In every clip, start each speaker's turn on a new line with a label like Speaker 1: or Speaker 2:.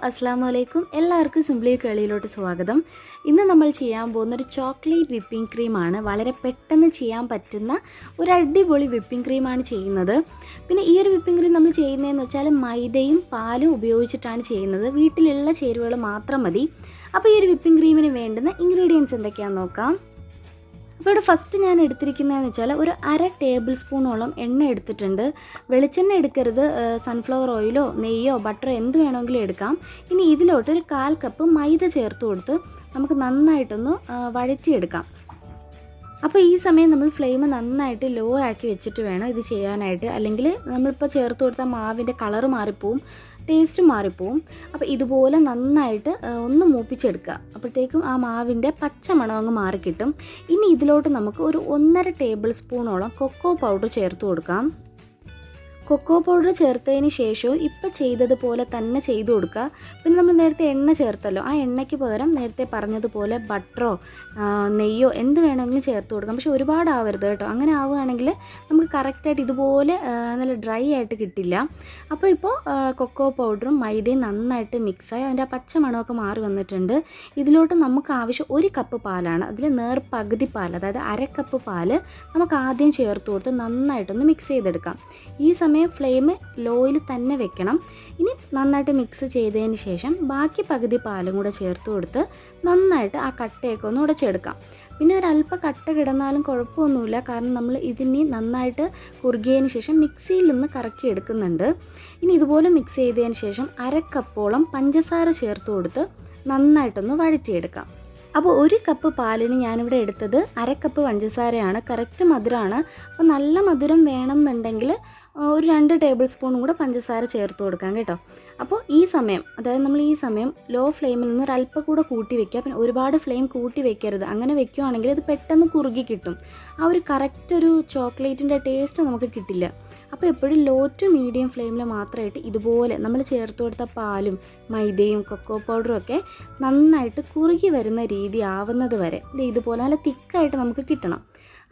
Speaker 1: അസ്സലാമു അലൈക്കും. എല്ലാവർക്കും സിംപ്ലി കേളിയിലോട്ട് സ്വാഗതം. ഇന്ന് നമ്മൾ ചെയ്യാൻ പോകുന്ന ഒരു ചോക്ലേറ്റ് വിപ്പിംഗ് ക്രീമാണ്. വളരെ പെട്ടെന്ന് ചെയ്യാൻ പറ്റുന്ന ഒരു അടിപൊളി വിപ്പിംഗ് ക്രീമാണ് ചെയ്യുന്നത്. പിന്നെ ഈ ഒരു വിപ്പിംഗ് ക്രീം നമ്മൾ ചെയ്യുന്നതെന്ന് വെച്ചാൽ മൈദയും പാലും ഉപയോഗിച്ചിട്ടാണ് ചെയ്യുന്നത്. വീട്ടിലുള്ള ചേരുവകൾ മാത്രം മതി. അപ്പോൾ ഈ ഒരു വിപ്പിംഗ് ക്രീമിന് വേണ്ടുന്ന ഇൻഗ്രീഡിയൻസ് എന്തൊക്കെയാണെന്ന് നോക്കാം. അപ്പോൾ ഇവിടെ ഫസ്റ്റ് ഞാൻ എടുത്തിരിക്കുന്നതെന്ന് വെച്ചാൽ ഒരു 1/2 ടേബിൾ സ്പൂണോളം എണ്ണ എടുത്തിട്ടുണ്ട്. വെളിച്ചെണ്ണ എടുക്കരുത്, സൺഫ്ലവർ ഓയിലോ നെയ്യോ ബട്ടറോ എന്ത് വേണമെങ്കിലും എടുക്കാം. ഇനി ഇതിലോട്ട് ഒരു 1/4 കപ്പ് മൈദ ചേർത്ത് കൊടുത്ത് നമുക്ക് നന്നായിട്ടൊന്ന് വഴറ്റിയെടുക്കാം. അപ്പോൾ ഈ സമയം നമ്മൾ ഫ്ലെയിം നന്നായിട്ട് ലോ ആക്കി വെച്ചിട്ട് വേണം ഇത് ചെയ്യാനായിട്ട്. അല്ലെങ്കിൽ നമ്മളിപ്പോൾ ചേർത്ത് കൊടുത്താൽ മാവിൻ്റെ കളറ് മാറിപ്പോവും, ടേസ്റ്റ് മാറിപ്പോവും. അപ്പോൾ ഇതുപോലെ നന്നായിട്ട് ഒന്ന് മൂപ്പിച്ചെടുക്കുക. അപ്പോഴത്തേക്കും ആ മാവിൻ്റെ പച്ച മണം അങ്ങ് മാറിക്കിട്ടും. ഇനി ഇതിലോട്ട് നമുക്ക് ഒരു 1.5 ടേബിൾ സ്പൂണോളം കൊക്കോ പൗഡർ ചേർത്ത് കൊടുക്കാം. കൊക്കോ പൗഡർ ചേർത്തതിന് ശേഷവും ഇപ്പോൾ ചെയ്തതുപോലെ തന്നെ ചെയ്ത് കൊടുക്കുക. പിന്നെ നമ്മൾ നേരത്തെ എണ്ണ ചേർത്തല്ലോ, ആ എണ്ണയ്ക്ക് പകരം നേരത്തെ പറഞ്ഞതുപോലെ ബട്ടറോ നെയ്യോ എന്ത് വേണമെങ്കിലും ചേർത്ത് കൊടുക്കാം. പക്ഷെ ഒരുപാട് ആവരുത് കേട്ടോ. അങ്ങനെ ആവുകയാണെങ്കിൽ നമുക്ക് കറക്റ്റായിട്ട് ഇതുപോലെ നല്ല ഡ്രൈ ആയിട്ട് കിട്ടില്ല. അപ്പോൾ ഇപ്പോൾ കൊക്കോ പൗഡറും മൈദയും നന്നായിട്ട് മിക്സായി അതിൻ്റെ ആ പച്ച മണമൊക്കെ മാറി വന്നിട്ടുണ്ട്. ഇതിലോട്ട് നമുക്ക് ആവശ്യം 1 കപ്പ് പാലാണ്. അതിൽ പകുതി പാൽ, അതായത് 1/2 കപ്പ് പാൽ നമുക്ക് ആദ്യം ചേർത്ത് കൊടുത്ത് നന്നായിട്ടൊന്ന് മിക്സ് ചെയ്തെടുക്കാം. ഈ സമയം ഫ്ലെയിം ലോയിൽ തന്നെ വെക്കണം. ഇനി നന്നായിട്ട് മിക്സ് ചെയ്തതിന് ശേഷം ബാക്കി പകുതി പാലും കൂടെ ചേർത്ത് കൊടുത്ത് നന്നായിട്ട് ആ കട്ടയൊക്കെ ഒന്ന് ഉടച്ചെടുക്കാം. പിന്നെ ഒരല്പം കട്ട കിടന്നാലും കുഴപ്പമൊന്നുമില്ല, കാരണം നമ്മൾ ഇതിനി നന്നായിട്ട് കുറുകിയതിന് ശേഷം മിക്സിയിൽ നിന്ന് കറക്കി എടുക്കുന്നുണ്ട്. ഇനി ഇതുപോലെ മിക്സ് ചെയ്തതിന് ശേഷം 1/2 കപ്പോളം പഞ്ചസാര ചേർത്ത് കൊടുത്ത് നന്നായിട്ടൊന്ന് വഴറ്റിയെടുക്കാം. അപ്പോൾ 1 കപ്പ് പാലിന് ഞാനിവിടെ എടുത്തത് 1/2 കപ്പ് പഞ്ചസാരയാണ്. കറക്റ്റ് മധുരമാണ്. അപ്പോൾ നല്ല മധുരം വേണമെന്നുണ്ടെങ്കിൽ ഒരു 2 ടേബിൾ സ്പൂണും കൂടെ പഞ്ചസാര ചേർത്ത് കൊടുക്കാം കേട്ടോ. അപ്പോൾ ഈ സമയം, അതായത് നമ്മൾ ഈ സമയം ലോ ഫ്ലെയിമിൽ നിന്ന് ഒരല്പം കൂടെ കൂട്ടി വെക്കുക. പിന്നെ ഒരുപാട് ഫ്ലെയിം കൂട്ടി വെക്കരുത്. അങ്ങനെ വെക്കുകയാണെങ്കിൽ ഇത് പെട്ടെന്ന് കുറുകി കിട്ടും. ആ ഒരു കറക്റ്റ് ഒരു ചോക്ലേറ്റിൻ്റെ ടേസ്റ്റ് നമുക്ക് കിട്ടില്ല. അപ്പോൾ എപ്പോഴും ലോ ടു മീഡിയം ഫ്ലെയിമിൽ മാത്രമായിട്ട് ഇതുപോലെ നമ്മൾ ചേർത്ത് കൊടുത്ത പാലും മൈദയും കൊക്കോ പൗഡറും ഒക്കെ നന്നായിട്ട് കുറുകി വരുന്ന രീതി ആവുന്നത് വരെ ഇതുപോലെ നല്ല തിക്കായിട്ട് നമുക്ക് കിട്ടണം.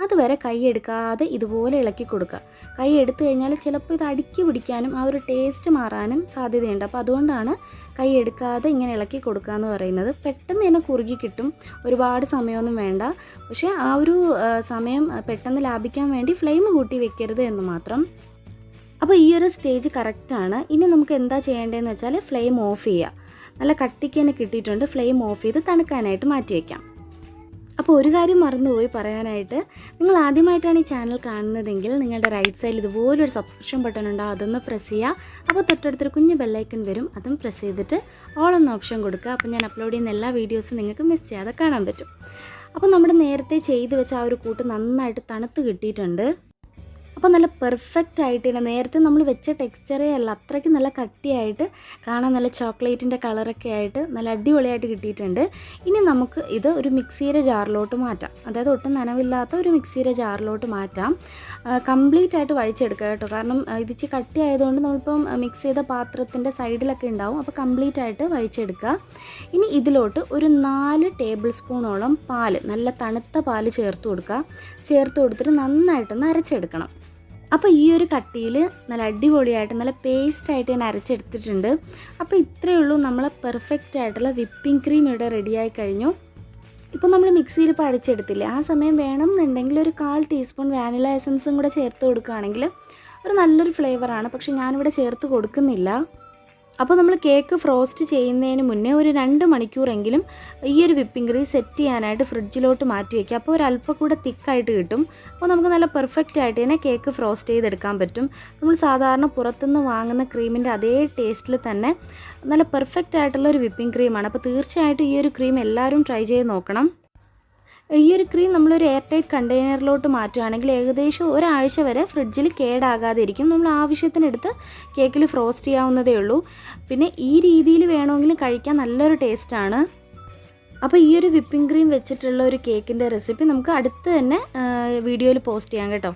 Speaker 1: അതുവരെ കൈ എടുക്കാതെ ഇതുപോലെ ഇളക്കി കൊടുക്കുക. കൈ എടുത്തു കഴിഞ്ഞാൽ ചിലപ്പോൾ ഇത് അടുക്കി പിടിക്കാനും ആ ഒരു ടേസ്റ്റ് മാറാനും സാധ്യതയുണ്ട്. അപ്പോൾ അതുകൊണ്ടാണ് കൈ എടുക്കാതെ ഇങ്ങനെ ഇളക്കി കൊടുക്കുക എന്ന് പറയുന്നത്. പെട്ടെന്ന് തന്നെ കുറുകി കിട്ടും, ഒരുപാട് സമയമൊന്നും വേണ്ട. പക്ഷേ ആ ഒരു സമയം പെട്ടെന്ന് ലാഭിക്കാൻ വേണ്ടി ഫ്ലെയിം കൂട്ടി വെക്കരുത് എന്ന് മാത്രം. അപ്പോൾ ഈ ഒരു സ്റ്റേജ് കറക്റ്റാണ്. ഇനി നമുക്ക് എന്താ ചെയ്യേണ്ടതെന്ന് വെച്ചാൽ ഫ്ലെയിം ഓഫ് ചെയ്യുക. നല്ല കട്ടിക്ക് തന്നെ കിട്ടിയിട്ടുണ്ട്. ഫ്ലെയിം ഓഫ് ചെയ്ത് തണുക്കാനായിട്ട് മാറ്റി വയ്ക്കാം. അപ്പോൾ ഒരു കാര്യം മറന്നുപോയി പറയാനായിട്ട്, നിങ്ങൾ ആദ്യമായിട്ടാണ് ഈ ചാനൽ കാണുന്നതെങ്കിൽ നിങ്ങളുടെ റൈറ്റ് സൈഡിൽ ഇതുപോലൊരു സബ്സ്ക്രിപ്ഷൻ ബട്ടൺ ഉണ്ടാവും, അതൊന്ന് പ്രസ് ചെയ്യുക. അപ്പോൾ തൊട്ടടുത്തൊരു കുഞ്ഞ് ബെല്ലൈക്കൺ വരും, അതും പ്രസ് ചെയ്തിട്ട് ഓൾ എന്ന ഓപ്ഷൻ കൊടുക്കുക. അപ്പോൾ ഞാൻ അപ്ലോഡ് ചെയ്യുന്ന എല്ലാ വീഡിയോസും നിങ്ങൾക്ക് മിസ് ചെയ്യാതെ കാണാൻ പറ്റും. അപ്പോൾ നമ്മുടെ നേരത്തെ ചെയ്ത് വെച്ച ആ ഒരു കൂട്ട് നന്നായിട്ട് തണുത്ത് കിട്ടിയിട്ടുണ്ട്. അപ്പോൾ നല്ല പെർഫെക്റ്റ് ആയിട്ട് തന്നെ നേരത്തെ നമ്മൾ വെച്ച ടെക്സ്ചറേ അല്ല, അത്രയ്ക്ക് നല്ല കട്ടിയായിട്ട് കാണാൻ നല്ല ചോക്ലേറ്റിൻ്റെ കളറൊക്കെ ആയിട്ട് നല്ല അടിപൊളിയായിട്ട് കിട്ടിയിട്ടുണ്ട്. ഇനി നമുക്ക് ഇത് ഒരു മിക്സിയുടെ ജാറിലോട്ട് മാറ്റാം. അതായത് ഒട്ടും നനവില്ലാത്ത ഒരു മിക്സിയുടെ ജാറിലോട്ട് മാറ്റാം. കംപ്ലീറ്റ് ആയിട്ട് വഴിച്ചെടുക്കുക കേട്ടോ, കാരണം ഇതിച്ച് കട്ടി ആയതുകൊണ്ട് നമ്മളിപ്പം മിക്സ് ചെയ്ത പാത്രത്തിൻ്റെ സൈഡിലൊക്കെ ഉണ്ടാവും. അപ്പോൾ കംപ്ലീറ്റ് ആയിട്ട് വഴിച്ചെടുക്കുക. ഇനി ഇതിലോട്ട് ഒരു 4 ടേബിൾ സ്പൂണോളം പാല്, നല്ല തണുത്ത പാല് ചേർത്ത് കൊടുക്കുക. ചേർത്ത് കൊടുത്തിട്ട് നന്നായിട്ടൊന്ന് അരച്ചെടുക്കണം. അപ്പോൾ ഈ ഒരു കട്ടിയിൽ നല്ല അടിപൊളിയായിട്ട് നല്ല പേസ്റ്റായിട്ട് ഞാൻ അരച്ചെടുത്തിട്ടുണ്ട്. അപ്പോൾ ഇത്രയേ ഉള്ളൂ, നമ്മളെ പെർഫെക്റ്റ് ആയിട്ടുള്ള വിപ്പിംഗ് ക്രീം ഇവിടെ റെഡിയായി കഴിഞ്ഞു. ഇപ്പോൾ നമ്മൾ മിക്സിയിൽ ഇപ്പോൾ അടിച്ചെടുത്തില്ലേ, ആ സമയം വേണമെന്നുണ്ടെങ്കിൽ ഒരു 1/4 ടീസ്പൂൺ വാനില എസൻസും കൂടെ ചേർത്ത് കൊടുക്കുകയാണെങ്കിൽ ഒരു നല്ലൊരു ഫ്ലേവറാണ്. പക്ഷേ ഞാനിവിടെ ചേർത്ത് കൊടുക്കുന്നില്ല. അപ്പോൾ നമ്മൾ കേക്ക് ഫ്രോസ്റ്റ് ചെയ്യുന്നതിന് മുന്നേ ഒരു 2 മണിക്കൂറെങ്കിലും ഈ ഒരു വിപ്പിംഗ് ക്രീം സെറ്റ് ചെയ്യാനായിട്ട് ഫ്രിഡ്ജിലോട്ട് മാറ്റി വയ്ക്കുക. അപ്പോൾ ഒരല്പം കൂടെ തിക്കായിട്ട് കിട്ടും. അപ്പോൾ നമുക്ക് നല്ല പെർഫെക്റ്റ് ആയിട്ട് തന്നെ കേക്ക് ഫ്രോസ്റ്റ് ചെയ്തെടുക്കാൻ പറ്റും. നമ്മൾ സാധാരണ പുറത്തുനിന്ന് വാങ്ങുന്ന ക്രീമിൻ്റെ അതേ ടേസ്റ്റിൽ തന്നെ നല്ല പെർഫെക്റ്റ് ആയിട്ടുള്ള ഒരു വിപ്പിംഗ് ക്രീമാണ്. അപ്പോൾ തീർച്ചയായിട്ടും ഈ ഒരു ക്രീം എല്ലാവരും ട്രൈ ചെയ്ത് നോക്കണം. ഈ ഒരു ക്രീം നമ്മളൊരു എയർ ടൈറ്റ് കണ്ടെയ്നറിലോട്ട് മാറ്റുകയാണെങ്കിൽ ഏകദേശം ഒരാഴ്ച വരെ ഫ്രിഡ്ജിൽ കേടാകാതെ ഇരിക്കും. നമ്മൾ ആവശ്യത്തിനെടുത്ത് കേക്കിൽ ഫ്രോസ്റ്റ് ചെയ്യാവുന്നതേ ഉള്ളൂ. പിന്നെ ഈ രീതിയിൽ വേണമെങ്കിലും കഴിക്കാൻ നല്ലൊരു ടേസ്റ്റാണ്. അപ്പോൾ ഈ ഒരു വിപ്പിംഗ് ക്രീം വെച്ചിട്ടുള്ള ഒരു കേക്കിൻ്റെ റെസിപ്പി നമുക്ക് അടുത്ത് തന്നെ വീഡിയോയിൽ പോസ്റ്റ് ചെയ്യാം കേട്ടോ.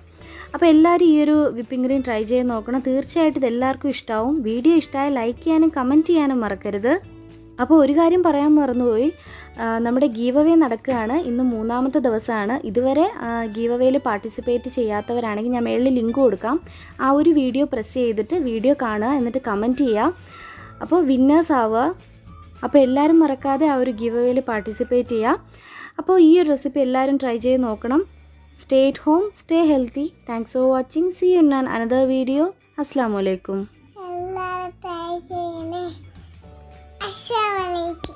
Speaker 1: അപ്പോൾ എല്ലാവരും ഈ ഒരു വിപ്പിംഗ് ക്രീം ട്രൈ ചെയ്ത് നോക്കണം. തീർച്ചയായിട്ടും ഇത് എല്ലാവർക്കും ഇഷ്ടമാവും. വീഡിയോ ഇഷ്ടമായി ലൈക്ക് ചെയ്യാനും കമൻറ്റ് ചെയ്യാനും മറക്കരുത്. അപ്പോൾ ഒരു കാര്യം പറയാൻ മറന്നുപോയി, നമ്മുടെ ഗീവ് അവേ നടക്കുകയാണ്. ഇന്ന് 3ാമത്തെ ദിവസമാണ്. ഇതുവരെ ഗീവ് അവേയിൽ പാർട്ടിസിപ്പേറ്റ് ചെയ്യാത്തവരാണെങ്കിൽ ഞാൻ മേളിൽ ലിങ്ക് കൊടുക്കാം. ആ ഒരു വീഡിയോ പ്രസ് ചെയ്തിട്ട് വീഡിയോ കാണുക, എന്നിട്ട് കമൻറ്റ് ചെയ്യുക. അപ്പോൾ വിന്നേഴ്സ് ആവുക. അപ്പോൾ എല്ലാവരും മറക്കാതെ ആ ഒരു ഗിവ് അവേയിൽ പാർട്ടിസിപ്പേറ്റ് ചെയ്യുക. അപ്പോൾ ഈ ഒരു റെസിപ്പി എല്ലാവരും ട്രൈ ചെയ്ത് നോക്കണം. Stay at home, stay healthy. Thanks for watching. See you in another video. അസ്സലാമു അലൈക്കും.
Speaker 2: എല്ലാവരും ട്രൈ ചെയ്യണേ. അസ്സലാമു അലൈക്കും.